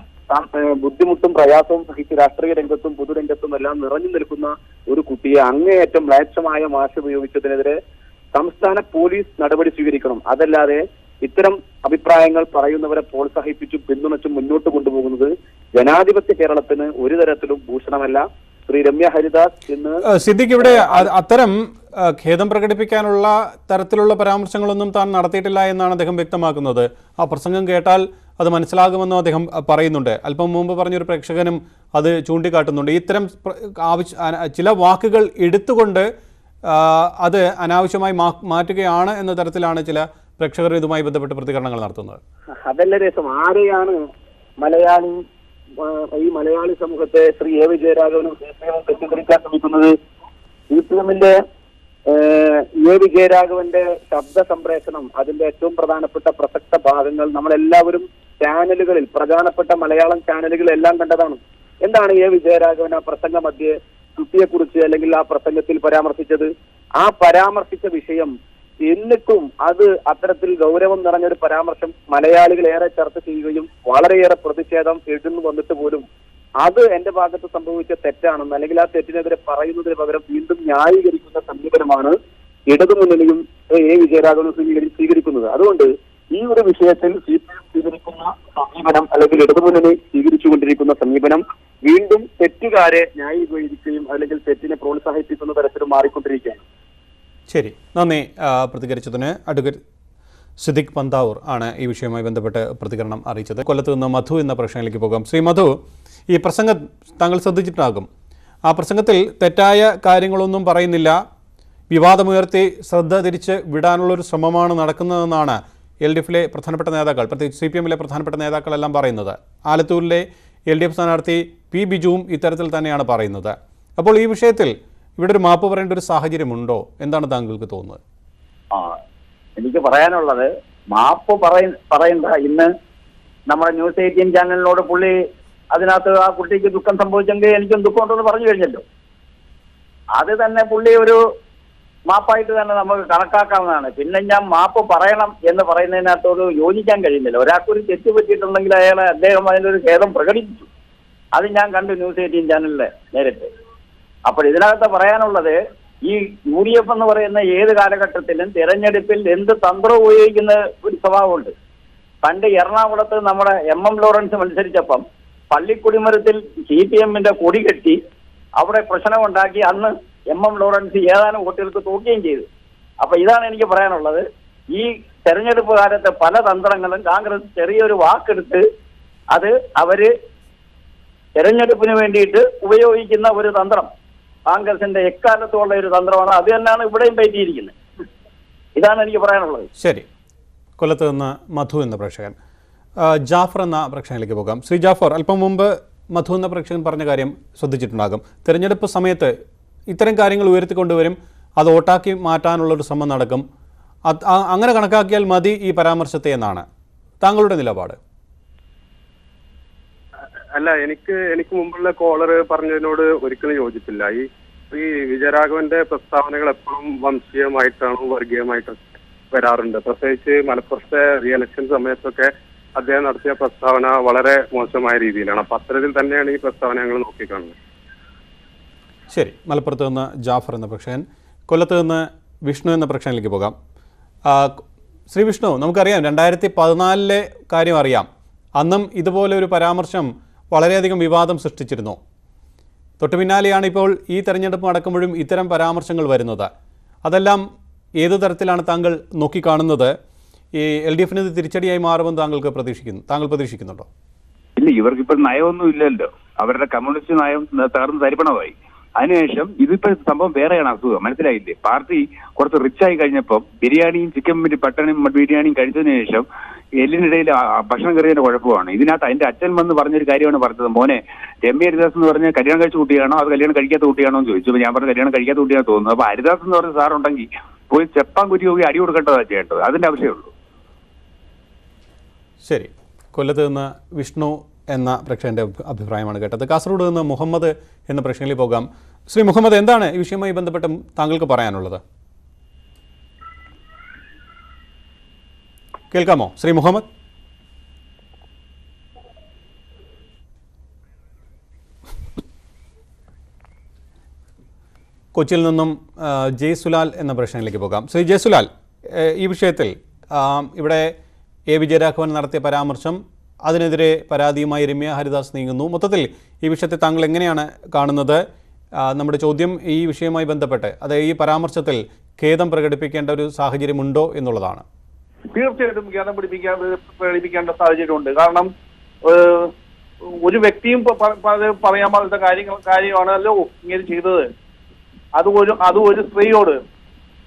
ബുദ്ധിമുട്ടും പ്രയാസവും സഹിച്ച് രാഷ്ട്രീയ രംഗത്തും പൊതുരംഗത്തും എല്ലാം നിറഞ്ഞു നിൽക്കുന്ന ഒരു കുട്ടിയെ അങ്ങേയറ്റം മ്ലേച്ഛമായ ഭാഷ ഉപയോഗിച്ചതിനെതിരെ സംസ്ഥാന പോലീസ് നടപടി സ്വീകരിക്കണം. അതല്ലാതെ ഇത്തരം അഭിപ്രായങ്ങൾ പറയുന്നവരെ പ്രോത്സാഹിപ്പിച്ചും പിന്തുണച്ചും മുന്നോട്ട് കൊണ്ടുപോകുന്നത് ജനാധിപത്യ കേരളത്തിന് ഒരു തരത്തിലും ഭൂഷണമല്ല. ശ്രീ രമ്യ ഹരിദാസ് ഇന്ന് സിദ്ദിഖ്, ഇവിടെ അത്തരം ഖേദം പ്രകടിപ്പിക്കാനുള്ള തരത്തിലുള്ള പരാമർശങ്ങളൊന്നും താൻ നടത്തിയിട്ടില്ല എന്നാണ് അദ്ദേഹം വ്യക്തമാക്കുന്നത്. ആ പ്രസംഗം കേട്ടാൽ അത് മനസ്സിലാകുമെന്നും അദ്ദേഹം പറയുന്നുണ്ട്. അല്പം മുമ്പ് പറഞ്ഞൊരു പ്രേക്ഷകനും അത് ചൂണ്ടിക്കാട്ടുന്നുണ്ട്. ഇത്തരം ചില വാക്കുകൾ എടുത്തുകൊണ്ട് അത് അനാവശ്യമായി മാറ്റുകയാണ് എന്ന തരത്തിലാണ് ചില പ്രേക്ഷകർ ഇതുമായി ബന്ധപ്പെട്ട് പ്രതികരണങ്ങൾ നടത്തുന്നത്. അതല്ല രസം. ആരെയാണ് ഈ മലയാളി സമൂഹത്തെ ശ്രീ എ വിജയരാഘവനും CPM തെറ്റിദ്ധരിക്കാൻ ശ്രമിക്കുന്നത്? CPMന്റെ എ വിജയരാഘവന്റെ ശബ്ദ സംപ്രേഷണം, അതിന്റെ ഏറ്റവും പ്രധാനപ്പെട്ട പ്രസക്ത ഭാഗങ്ങൾ നമ്മളെല്ലാവരും ചാനലുകളിൽ, പ്രധാനപ്പെട്ട മലയാളം ചാനലുകളെല്ലാം കണ്ടതാണ്. എന്താണ് എ വിജയരാഘവൻ ആ പ്രസംഗ മധ്യേ കുട്ടിയെക്കുറിച്ച് അല്ലെങ്കിൽ ആ പ്രസംഗത്തിൽ പരാമർശിച്ചത്? ആ പരാമർശിച്ച വിഷയം എന്നിട്ടും അത് അത്തരത്തിൽ ഗൗരവം നിറഞ്ഞൊരു പരാമർശം മലയാളികൾ ഏറെ ചർച്ച ചെയ്യുകയും വളരെയേറെ പ്രതിഷേധം എഴുതുന്നു വന്നിട്ട് പോലും അത് എന്റെ ഭാഗത്ത് സംഭവിച്ച തെറ്റാണെന്ന്, അല്ലെങ്കിൽ ആ തെറ്റിനെതിരെ പറയുന്നതിന് പകരം വീണ്ടും ന്യായീകരിക്കുന്ന സമീപനമാണ് ഇടതുമുന്നണിയും എ വിജയരാഘവനും സ്വീകരിക്കുന്നത്. അതുകൊണ്ട് ഈ ഒരു വിഷയത്തിൽ CPM സ്വീകരിക്കുന്ന സമീപനം, അല്ലെങ്കിൽ ഇടതുമുന്നണി സ്വീകരിച്ചുകൊണ്ടിരിക്കുന്ന സമീപനം വീണ്ടും തെറ്റുകാരെ ന്യായീകരിക്കുകയും അല്ലെങ്കിൽ തെറ്റിനെ പ്രോത്സാഹിപ്പിക്കുന്ന തരത്തിൽ മാറിക്കൊണ്ടിരിക്കുകയാണ്. ശരി, നന്ദി പ്രതികരിച്ചതിന്. അഡ്വക്കേറ്റ് സിദ്ദിഖ് പന്താവൂർ ആണ് ഈ വിഷയവുമായി ബന്ധപ്പെട്ട് പ്രതികരണം അറിയിച്ചത്. കൊല്ലത്ത് നിന്ന് മധു എന്ന പ്രശ്നത്തിലേക്ക് പോകാം. ശ്രീ മധു, ഈ പ്രസംഗം താങ്കൾ ശ്രദ്ധിച്ചിട്ടാകും. ആ പ്രസംഗത്തിൽ തെറ്റായ കാര്യങ്ങളൊന്നും പറയുന്നില്ല, വിവാദമുയർത്തി ശ്രദ്ധ തിരിച്ച് വിടാനുള്ളൊരു ശ്രമമാണ് നടക്കുന്നതെന്നാണ് LDFിലെ പ്രധാനപ്പെട്ട നേതാക്കൾ, പ്രത്യേകിച്ച് CPMലെ പ്രധാനപ്പെട്ട നേതാക്കളെല്ലാം പറയുന്നത്. ആലത്തൂരിലെ LDF സ്ഥാനാർത്ഥി P. ബിജുവും ഇത്തരത്തിൽ തന്നെയാണ് പറയുന്നത്. അപ്പോൾ ഈ വിഷയത്തിൽ ഇവിടെ ഒരു മാപ്പ് പറയേണ്ട ഒരു സാഹചര്യമുണ്ടോ? എന്താണ് താങ്കൾക്ക് തോന്നുന്നത്? എനിക്ക് പറയാനുള്ളത്, മാപ്പ് പറയണ്ട. ഇന്ന് നമ്മുടെ ന്യൂസ് 18 ചാനലിനോട് പുള്ളി അതിനകത്ത് ആ കുട്ടിക്ക് ദുഃഖം സംഭവിച്ചെങ്കിൽ എനിക്കും ദുഃഖമുണ്ടെന്ന് പറഞ്ഞു കഴിഞ്ഞല്ലോ. അത് തന്നെ പുള്ളി ഒരു മാപ്പായിട്ട് തന്നെ നമുക്ക് കണക്കാക്കാവുന്നതാണ്. പിന്നെ ഞാൻ മാപ്പ് പറയണം എന്ന് പറയുന്നതിനകത്തോട് യോജിക്കാൻ കഴിയുന്നില്ല. ഒരാൾക്കൊരു തെറ്റ് പറ്റിയിട്ടുണ്ടെങ്കിൽ അദ്ദേഹം അതിനൊരു ഖേദം പ്രകടിപ്പിച്ചു. അത് ഞാൻ കണ്ടു ന്യൂസ് 18 ചാനലിൽ നേരിട്ട്. അപ്പോൾ ഇതിനകത്ത് പറയാനുള്ളത്, ഈ UDF എന്ന് പറയുന്ന ഏത് കാലഘട്ടത്തിലും തിരഞ്ഞെടുപ്പിൽ എന്ത് തന്ത്രം ഉപയോഗിക്കുന്ന ഒരു സ്വഭാവമുണ്ട്. പണ്ട് എറണാകുളത്ത് നമ്മുടെ MM ലോറൻസ് മത്സരിച്ചപ്പം പള്ളിക്കുടിമരത്തിൽ CPMന്റെ കൊടി കെട്ടി അവിടെ പ്രശ്നമുണ്ടാക്കി അന്ന് MM ലോറൻസ് ഏതാനും വോട്ടുകൾക്ക് തോക്കുകയും ചെയ്തു. അപ്പൊ ഇതാണ് എനിക്ക് പറയാനുള്ളത്. ഈ തെരഞ്ഞെടുപ്പ് കാലത്തെ പല തന്ത്രങ്ങളും കോൺഗ്രസ് ചെറിയൊരു വാക്കെടുത്ത് അത് അവര് തെരഞ്ഞെടുപ്പിന് വേണ്ടിയിട്ട് ഉപയോഗിക്കുന്ന ഒരു തന്ത്രം, കോൺഗ്രസിന്റെ എക്കാലത്തുള്ള ഒരു തന്ത്രമാണ്. അത് തന്നെയാണ് ഇവിടെയും പറ്റിയിരിക്കുന്നത്. ഇതാണ് എനിക്ക് പറയാനുള്ളത്. ശരി, കൊല്ലത്ത് നിന്ന് മധു എന്ന പ്രേക്ഷകൻ. ജാഫർ എന്ന പ്രേക്ഷകനിലേക്ക് പോകാം. ശ്രീ ജാഫർ, അല്പം മുമ്പ് മധു എന്ന പ്രേക്ഷകൻ പറഞ്ഞ കാര്യം ശ്രദ്ധിച്ചിട്ടുണ്ടാകും. തെരഞ്ഞെടുപ്പ് സമയത്ത് ഇത്തരം കാര്യങ്ങൾ ഉയർത്തിക്കൊണ്ടുവരും, അത് വോട്ടാക്കി മാറ്റാനുള്ളൊരു ശ്രമം നടക്കും. അങ്ങനെ കണക്കാക്കിയാൽ മതി ഈ പരാമർശത്തെ എന്നാണ് താങ്കളുടെ നിലപാട്? അല്ല, എനിക്ക് മുമ്പുള്ള കോളർ പറഞ്ഞതിനോട് ഒരിക്കലും യോജിപ്പില്ല. ഈ വിജയരാഘവന്റെ പ്രസ്താവനകൾ എപ്പോഴും വംശീയമായിട്ടാണ്, വർഗീയമായിട്ടൊക്കെ വരാറുണ്ട്. പ്രത്യേകിച്ച് മലപ്പുറത്തെ റിയലക്ഷൻ സമയത്തൊക്കെ അദ്ദേഹം നടത്തിയ പ്രസ്താവന വളരെ മോശമായ രീതിയിലാണ്. അപ്പൊ അത്തരത്തിൽ തന്നെയാണ് ഈ പ്രസ്താവന ഞങ്ങൾ നോക്കിക്കാണുന്നത്. ശരി, മലപ്പുറത്ത് നിന്ന് ജാഫർ എന്ന പ്രേക്ഷകൻ. കൊല്ലത്ത് നിന്ന് വിഷ്ണു എന്ന പ്രേക്ഷകനിലേക്ക് പോകാം. ശ്രീ വിഷ്ണു, നമുക്കറിയാം 2014 കാര്യം അറിയാം. അന്നും ഇതുപോലെ ഒരു പരാമർശം വളരെയധികം വിവാദം സൃഷ്ടിച്ചിരുന്നു. തൊട്ടു പിന്നാലെയാണ് ഇപ്പോൾ ഈ തെരഞ്ഞെടുപ്പ് നടക്കുമ്പോഴും ഇത്തരം പരാമർശങ്ങൾ വരുന്നത്. അതെല്ലാം ഏതു തരത്തിലാണ് താങ്കൾ നോക്കിക്കാണുന്നത്? ഈ LDFന് തിരിച്ചടിയായി മാറുമെന്ന് താങ്കൾ പ്രതീക്ഷിക്കുന്നുണ്ടോ? ഇല്ല, ഇവർക്കിപ്പോൾ നയമൊന്നും ഇല്ലല്ലോ. അവരുടെ കമ്മ്യൂണിസ്റ്റ് നയം തകർന്ന് തരിപ്പണമായി. അതിനുശേഷം ഇതിപ്പോ സംഭവം വേറെയാണ് അസുഖം, മനസ്സിലായില്ലേ? പാർട്ടി കുറച്ച് റിച്ചായി കഴിഞ്ഞപ്പോൾ ബിരിയാണിയും ചിക്കൻ ബിരിയാണിയും കഴിച്ചതിന് ശേഷം എല്ലിനിടയിൽ ഭക്ഷണം കയറിയതിന്റെ കുഴപ്പമാണ്. ഇതിനകത്ത് അതിന്റെ അച്ഛൻ വന്ന് പറഞ്ഞൊരു കാര്യമാണ് പറഞ്ഞത്. മോനെ, രമ്യ ഹരിദാസ് എന്ന് പറഞ്ഞ കല്യാണം കഴിച്ച കുട്ടിയാണോ അത് കല്യാണം കഴിക്കാത്ത കുട്ടിയാണോ എന്ന് ചോദിച്ചു. അപ്പൊ ഞാൻ പറഞ്ഞ കല്യാണം കഴിക്കാത്ത കുട്ടിയാണെന്ന് തോന്നുന്നു. അപ്പൊ ഹരിദാസ് എന്ന് പറഞ്ഞ സാറുണ്ടെങ്കിൽ പോയി ചെപ്പാൻ കുറ്റി പോയി അടി കൊടുക്കേണ്ടതാ ചെയ്യേണ്ടത്. അതിന്റെ ആവശ്യമേ ഉള്ളൂ. ശരി, കൊല്ലത്ത് നിന്ന് വിഷ്ണു എന്ന പ്രേക്ഷകന്റെ അഭിപ്രായമാണ് കേട്ടത്. കാസർഗോഡ് നിന്ന് മുഹമ്മദ് എന്ന പ്രേക്ഷകനിലേക്ക് പോകാം. ശ്രീ മുഹമ്മദ്, എന്താണ് ഈ വിഷയവുമായി ബന്ധപ്പെട്ട് താങ്കൾക്ക് പറയാനുള്ളത്? കേൾക്കാമോ ശ്രീ മുഹമ്മദ്? കൊച്ചിയിൽ നിന്നും ജയസുലാൽ എന്ന പ്രശ്നത്തിലേക്ക് പോകാം. ശ്രീ ജയസുലാൽ, ഈ വിഷയത്തിൽ ഇവിടെ എ വിജയരാഘവൻ നടത്തിയ പരാമർശം, അതിനെതിരെ പരാതിയുമായി രമ്യ ഹരിദാസ് നീങ്ങുന്നു. മൊത്തത്തിൽ ഈ വിഷയത്തെ താങ്കൾ എങ്ങനെയാണ് കാണുന്നത്? നമ്മുടെ ചോദ്യം ഈ വിഷയവുമായി ബന്ധപ്പെട്ട്, അതായത് ഈ പരാമർശത്തിൽ ഖേദം പ്രകടിപ്പിക്കേണ്ട ഒരു സാഹചര്യമുണ്ടോ എന്നുള്ളതാണ്. തീർച്ചയായിട്ടും ഖേദം പ്രകടിപ്പിക്കേണ്ട സാഹചര്യമുണ്ട്. കാരണം ഒരു വ്യക്തിയും പറയാൻ പാടില്ല കാര്യമാണല്ലോ ഇങ്ങനെ ചെയ്തത്. അത് ഒരു സ്ത്രീയോട്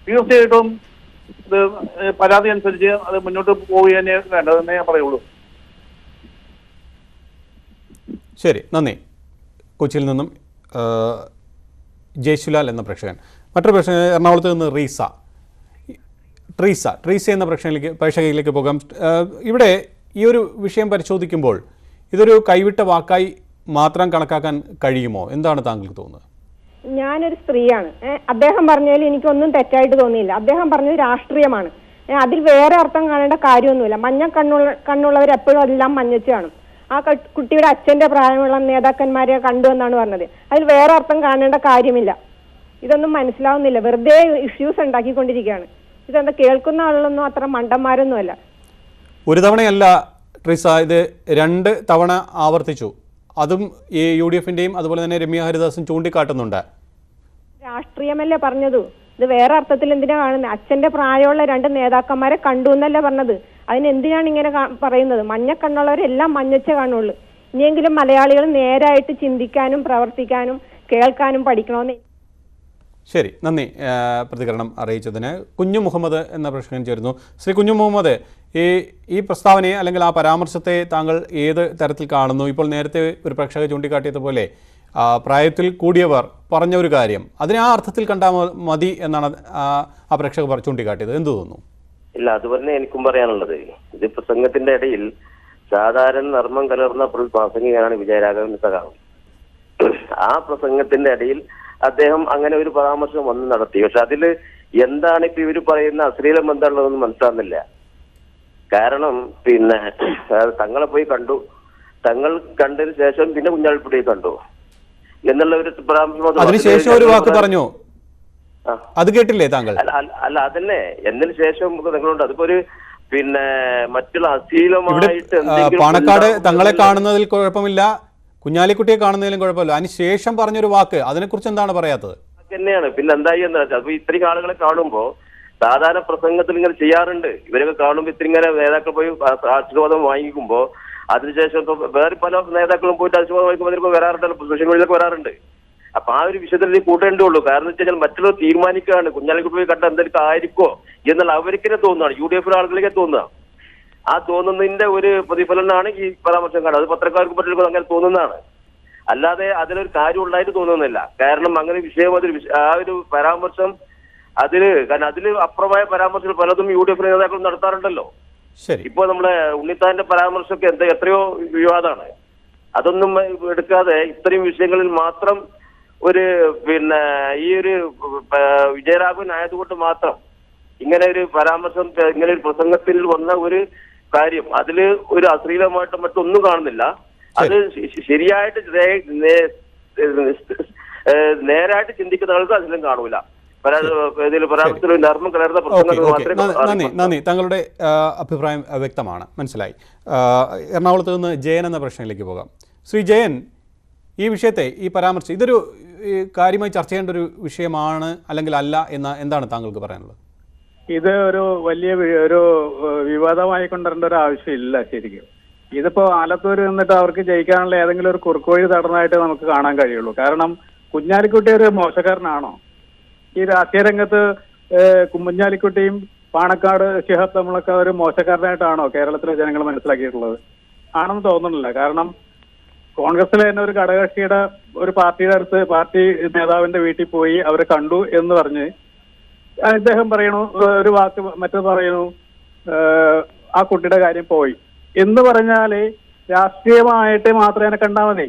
തീർച്ചയായിട്ടും ഇത് പരാതി അനുസരിച്ച് അത് മുന്നോട്ട് പോവുക തന്നെ വേണ്ടതെന്നേ ഞാൻ പറയുള്ളൂ. ശരി, നന്ദി. കൊച്ചിയിൽ നിന്നും ജയസുലാൽ എന്ന പ്രേക്ഷകൻ. മറ്റൊരു പ്രേക്ഷകൻ എറണാകുളത്ത് നിന്ന് ട്രീസ എന്ന പ്രേക്ഷകയിലേക്ക് പോകാം. ഇവിടെ ഈ ഒരു വിഷയം പരിശോധിക്കുമ്പോൾ ഇതൊരു കൈവിട്ട വാക്കായി മാത്രം കണക്കാക്കാൻ കഴിയുമോ? എന്താണ് താങ്കൾക്ക് തോന്നുന്നത്? ഞാനൊരു സ്ത്രീയാണ്. അദ്ദേഹം പറഞ്ഞതിൽ എനിക്കൊന്നും തെറ്റായിട്ട് തോന്നിയില്ല. അദ്ദേഹം പറഞ്ഞത് രാഷ്ട്രീയമാണ്. അതിൽ വേറെ അർത്ഥം കാണേണ്ട കാര്യമൊന്നുമില്ല. മഞ്ഞ കണ്ണുള്ളവരെപ്പോഴും എല്ലാം മഞ്ഞച്ച് കാണും. ആ കുട്ടിയുടെ അച്ഛന്റെ പ്രായമുള്ള നേതാക്കന്മാരെ കണ്ടു എന്നാണ് പറഞ്ഞത്. അതിൽ വേറെ അർത്ഥം കാണേണ്ട കാര്യമില്ല. ഇതൊന്നും മനസ്സിലാവുന്നില്ല. വെറുതെ ഇഷ്യൂസ് ഉണ്ടാക്കിക്കൊണ്ടിരിക്കുകയാണ്. ഇതെന്താ, കേൾക്കുന്ന ആളുകളൊന്നും അത്ര മണ്ടന്മാരൊന്നുമല്ല. ഒരു തവണയല്ല ട്രീസ, ഇത് 2 തവണ ആവർത്തിച്ചു. അതും ഈ UDFന്റെയും അതുപോലെ തന്നെ രമ്യ ഹരിദാസും ചൂണ്ടിക്കാട്ടുന്നുണ്ട്. രാഷ്ട്രീയമല്ലേ പറഞ്ഞത്? ഇത് വേറെ അർത്ഥത്തിൽ എന്തിനാ കാണുന്നത്? അച്ഛന്റെ പ്രായമുള്ള 2 നേതാക്കന്മാരെ കണ്ടു എന്നല്ലേ പറഞ്ഞത്? അതിനെന്തിനാണ് ഇങ്ങനെ പറയുന്നത്? മഞ്ഞക്കണ്ണുള്ളവരെല്ലാം മഞ്ഞച്ചേ കാണുള്ളൂ. ഇനിയെങ്കിലും മലയാളികൾ നേരായിട്ട് ചിന്തിക്കാനും പ്രവർത്തിക്കാനും കേൾക്കാനും പഠിക്കണമെന്ന്. ശരി, നന്ദി പ്രതികരണം അറിയിച്ചതിന്. കുഞ്ഞു മുഹമ്മദ് എന്ന പ്രേക്ഷകൻ ചേരുന്നു. ശ്രീ കുഞ്ഞു മുഹമ്മദ്, ഈ പ്രസ്താവനയെ അല്ലെങ്കിൽ ആ പരാമർശത്തെ താങ്കൾ ഏത് തരത്തിൽ കാണുന്നു? ഇപ്പോൾ നേരത്തെ ഒരു പ്രേക്ഷക ചൂണ്ടിക്കാട്ടിയതുപോലെ പ്രായത്തിൽ കൂടിയവർ പറഞ്ഞ ഒരു കാര്യം, അതിനെ ആ അർത്ഥത്തിൽ കണ്ടാൽ മതി എന്നാണ് ആ പ്രേക്ഷകർ ചൂണ്ടിക്കാട്ടിയത്. എന്തു തോന്നുന്നു? ഇല്ല, അതുപോലെ എനിക്കും പറയാനുള്ളത്, ഇത് പ്രസംഗത്തിന്റെ ഇടയിൽ സാധാരണ നർമ്മം കലർന്ന പ്രാസംഗികനാണ് വിജയരാഘവൻ സഖാവ്. ആ പ്രസംഗത്തിന്റെ ഇടയിൽ അദ്ദേഹം അങ്ങനെ ഒരു പരാമർശം വന്ന് നടത്തി. പക്ഷെ അതിൽ എന്താണ് ഇപ്പൊ ഇവര് പറയുന്ന അശ്ലീലം എന്താണുള്ളതെന്ന് മനസ്സിലാകുന്നില്ല. കാരണം പിന്നെ തങ്ങളെ പോയി കണ്ടു, തങ്ങൾ കണ്ടതിന് ശേഷം പിന്നെ കുഞ്ഞാലിക്കുട്ടിയെ കണ്ടു എന്നുള്ള ഒരു പരാമർശം. അതിനുശേഷം ഒരു വാക്ക് പറഞ്ഞു, അത് കേട്ടില്ലേ താങ്കൾ? അല്ല, അതന്നെ എന്നതിന് ശേഷം നിങ്ങളുണ്ട്. അതിപ്പോ ഒരു പിന്നെ മറ്റുള്ള അശ്ലീലമായിട്ട് പാണക്കാട് തങ്ങളെ കാണുന്നതിൽ കുഴപ്പമില്ല, കുഞ്ഞാലിക്കുട്ടിയെ കാണുന്നതിലും കുഴപ്പമില്ല. അതിനുശേഷം പറഞ്ഞൊരു വാക്ക്, അതിനെക്കുറിച്ച് എന്താണ് പറയാത്തത്? തന്നെയാണ്. പിന്നെ എന്തായി എന്ന് വെച്ചാൽ, അപ്പൊ ഇത്രയും ആളുകളെ കാണുമ്പോ സാധാരണ പ്രസംഗത്തിൽ ഇങ്ങനെ ചെയ്യാറുണ്ട്. ഇവരൊക്കെ കാണുമ്പോൾ ഇത്തിരി ഇങ്ങനെ നേതാക്കൾ പോയി ആശീർവാദം വാങ്ങിക്കുമ്പോ അതിനുശേഷം വേറെ പല നേതാക്കളും പോയിട്ട് ആശീർവാദം വാങ്ങിക്കുമ്പോൾ വരാറുണ്ടല്ലോ, സോഷ്യൽ മീഡിയയിലൊക്കെ വരാറുണ്ട്. അപ്പൊ ആ ഒരു വിഷയത്തിൽ കൂട്ടേണ്ടേ ഉള്ളൂ. കാരണം എന്ന് വെച്ച് കഴിഞ്ഞാൽ മറ്റുള്ളവർ തീരുമാനിക്കുകയാണ് കുഞ്ഞാലിക്കുട്ടി പോയി കണ്ട എന്തെങ്കിലും ആയിരിക്കോ എന്നുള്ള അവർക്കിനെ തോന്നുകയാണ്, UDF ആളുകളിലേക്ക് തോന്നുക. ആ തോന്നുന്നതിന്റെ ഒരു പ്രതിഫലനാണ് ഈ പരാമർശം കാണുന്നത്. അത് പത്രക്കാർക്ക് പറ്റുമ്പോൾ അങ്ങനെ തോന്നുന്നതാണ്, അല്ലാതെ അതിലൊരു കാര്യം ഉണ്ടായിട്ട് തോന്നുന്നില്ല. കാരണം അങ്ങനെ വിഷയം ആ ഒരു പരാമർശം കാരണം അതില് അപ്പുറമായ പരാമർശങ്ങൾ പലതും UDF നേതാക്കളും നടത്താറുണ്ടല്ലോ. ഇപ്പൊ നമ്മുടെ ഉണ്ണിത്താന്റെ പരാമർശമൊക്കെ എത്രയോ വിവാദമാണ്. അതൊന്നും എടുക്കാതെ ഇത്രയും വിഷയങ്ങളിൽ മാത്രം ഒരു പിന്നെ ഈ ഒരു വിജയരാഘവൻ ആയതുകൊണ്ട് മാത്രം ഇങ്ങനെ ഒരു പരാമർശം, ഇങ്ങനെ ഒരു പ്രസംഗത്തിൽ വന്ന ഒരു കാര്യം, അതില് ഒരു അശ്ലീലമായിട്ട് മറ്റൊന്നും കാണുന്നില്ല. അത് ശരിയായിട്ട് നേരായിട്ട് ചിന്തിക്കുന്ന ആൾക്ക് അതിലും കാണൂല. നന്ദി, താങ്കളുടെ അഭിപ്രായം വ്യക്തമാണ്, മനസ്സിലായി. എറണാകുളത്ത് നിന്ന് ജയൻ എന്ന പ്രശ്നത്തിലേക്ക് പോകാം. ശ്രീ ജയൻ, ഈ വിഷയത്തെ, ഈ പരാമർശം, ഇതൊരു കാര്യമായി ചർച്ച ചെയ്യേണ്ട ഒരു വിഷയമാണ് അല്ലെങ്കിൽ അല്ല എന്ന് എന്താണ് താങ്കൾക്ക് പറയാനുള്ളത്? ഇത് ഒരു വലിയ ഒരു വിവാദമായി കൊണ്ടുവരേണ്ട ഒരു ആവശ്യമില്ല. ശരിക്കും ഇതിപ്പോ ആലത്തൂർ നിന്നിട്ട് അവർക്ക് ജയിക്കാനുള്ള ഏതെങ്കിലും ഒരു കുറുക്കുവഴി തടനായിട്ട് നമുക്ക് കാണാൻ കഴിയുള്ളൂ. കാരണം കുഞ്ഞാലിക്കുട്ടി ഒരു മോശക്കാരനാണോ? ഈ രാഷ്ട്രീയ രംഗത്ത് കുഞ്ഞാലിക്കുട്ടിയും പാണക്കാട് ശിഹാബ് തങ്ങളൊക്കെ ഒരു മോശക്കാരനായിട്ടാണോ കേരളത്തിലെ ജനങ്ങൾ മനസ്സിലാക്കിയിട്ടുള്ളത്? ആണെന്ന് തോന്നുന്നില്ല. കാരണം കോൺഗ്രസിലെ തന്നെ ഒരു ഘടകകക്ഷിയുടെ ഒരു പാർട്ടിയുടെ അടുത്ത് പാർട്ടി നേതാവിന്റെ വീട്ടിൽ പോയി അവരെ കണ്ടു എന്ന് പറഞ്ഞ് അദ്ദേഹം പറയണു ഒരു വാക്ക്, മറ്റേത് പറയണു ആ കുട്ടിയുടെ കാര്യം പോയി. എന്ന് പറഞ്ഞാല് രാഷ്ട്രീയമായിട്ട് മാത്രമേ എന്നെ കണ്ടാൽ മതി.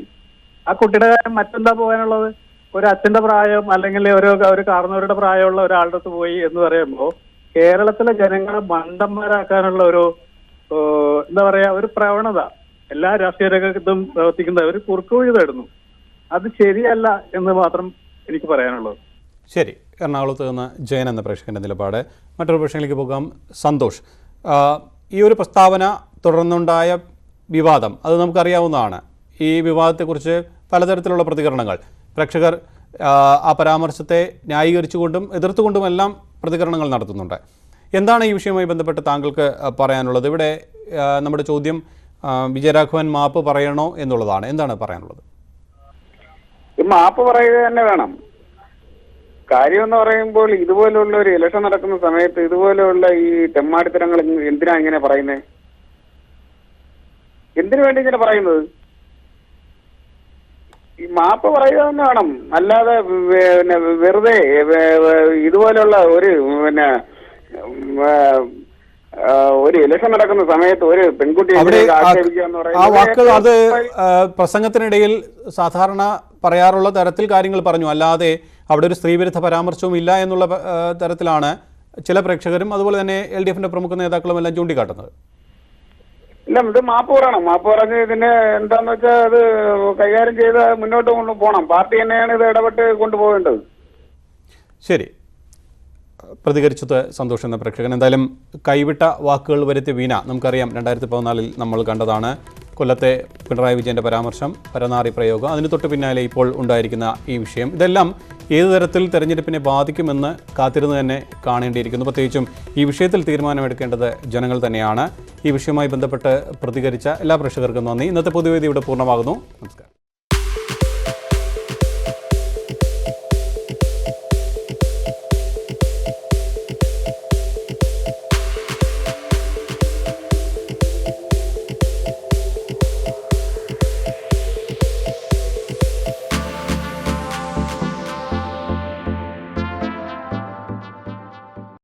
ആ കുട്ടിയുടെ മറ്റെന്താ പോകാനുള്ളത്? ഒരു അച്ഛന്റെ പ്രായം അല്ലെങ്കിൽ ഒരു കാർന്നവരുടെ പ്രായമുള്ള ഒരാളുടെ അടുത്ത് പോയി എന്ന് പറയുമ്പോൾ കേരളത്തിലെ ജനങ്ങളെ മണ്ടന്മാരാക്കാനുള്ള ഒരു എന്താ പറയാ ഒരു പ്രവണത എല്ലാ രാഷ്ട്രീയ രംഗത്തും പ്രവർത്തിക്കുന്ന ഒരു കുറുക്കുവഴി തേടുന്നു. അത് ശരിയല്ല എന്ന് മാത്രം എനിക്ക് പറയാനുള്ളത്. ശരി. എറണാകുളത്ത് നിന്ന് ജയൻ എന്ന പ്രേക്ഷകന്റെ നിലപാട്. മറ്റൊരു പ്രേക്ഷകനിലേക്ക് പോകാം. സന്തോഷ്, ഈ ഒരു പ്രസ്താവന തുടർന്നുണ്ടായ വിവാദം അത് നമുക്കറിയാവുന്നതാണ്. ഈ വിവാദത്തെക്കുറിച്ച് പലതരത്തിലുള്ള പ്രതികരണങ്ങൾ പ്രേക്ഷകർ ആ പരാമർശത്തെ ന്യായീകരിച്ചുകൊണ്ടും എതിർത്തുകൊണ്ടുമെല്ലാം പ്രതികരണങ്ങൾ നടത്തുന്നുണ്ട്. എന്താണ് ഈ വിഷയവുമായി ബന്ധപ്പെട്ട് താങ്കൾക്ക് പറയാനുള്ളത്? ഇവിടെ നമ്മുടെ ചോദ്യം വിജയരാഘവൻ മാപ്പ് പറയണോ എന്നുള്ളതാണ്. എന്താണ് പറയാനുള്ളത്? മാപ്പ് പറയുക തന്നെ വേണം. കാര്യം എന്ന് പറയുമ്പോൾ ഇതുപോലുള്ള ഒരു ഇലക്ഷൻ നടക്കുന്ന സമയത്ത് ഇതുപോലെയുള്ള ഈ തെമ്മാടിത്തരങ്ങൾ എന്തിനാ ഇങ്ങനെ പറയുന്നത്? എന്തിനു വേണ്ടി ഇങ്ങനെ പറയുന്നത്? ഈ മാപ്പ് പറയുക തന്നെ വേണം. അല്ലാതെ പിന്നെ വെറുതെ ഇതുപോലെയുള്ള ഒരു ഇലക്ഷൻ നടക്കുന്ന സമയത്ത് ഒരു പെൺകുട്ടിയെ ആക്ഷേപിക്കുക എന്ന് ആ വാക്കുകൾ അത് പ്രസംഗത്തിനിടയിൽ സാധാരണ പറയാറുള്ള തരത്തിൽ കാര്യങ്ങൾ പറഞ്ഞു, അല്ലാതെ അവിടെ ഒരു സ്ത്രീവിരുദ്ധ പരാമർശവും ഇല്ല എന്നുള്ള തരത്തിലാണ് ചില പ്രേക്ഷകരും അതുപോലെ തന്നെ LDFന്റെ പ്രമുഖ നേതാക്കളും എല്ലാം ചൂണ്ടിക്കാട്ടുന്നത്. ഇല്ല, ഇത് മാപ്പ് പറയണം. മാപ്പ് പറഞ്ഞ് ഇതിനെ എന്താന്ന് വെച്ചാൽ അത് കൈകാര്യം ചെയ്ത് മുന്നോട്ട് കൊണ്ടുപോകണം. പാർട്ടി തന്നെയാണ് ഇത് ഇടപെട്ട് കൊണ്ടുപോകേണ്ടത്. ശരി, പ്രതികരിച്ചത് സന്തോഷം എന്ന പ്രേക്ഷകൻ. എന്തായാലും കൈവിട്ട വാക്കുകൾ വരുത്തിയ വീണ നമുക്കറിയാം 2014 നമ്മൾ കണ്ടതാണ്. കൊല്ലത്തെ പിണറായി വിജയൻ്റെ പരാമർശം, പരനാറി പ്രയോഗം, അതിന് തൊട്ട് പിന്നാലെ ഇപ്പോൾ ഉണ്ടായിരിക്കുന്ന ഈ വിഷയം, ഇതെല്ലാം ഏതു തരത്തിൽ തെരഞ്ഞെടുപ്പിനെ ബാധിക്കുമെന്ന് കാത്തിരുന്ന് തന്നെ കാണേണ്ടിയിരിക്കുന്നു. പ്രത്യേകിച്ചും ഈ വിഷയത്തിൽ തീരുമാനമെടുക്കേണ്ടത് ജനങ്ങൾ തന്നെയാണ്. ഈ വിഷയവുമായി ബന്ധപ്പെട്ട് പ്രതികരിച്ച എല്ലാ പ്രേക്ഷകർക്കും നന്ദി. ഇന്നത്തെ പൊതുവേദി ഇവിടെ പൂർണ്ണമാകുന്നു. നമസ്കാരം.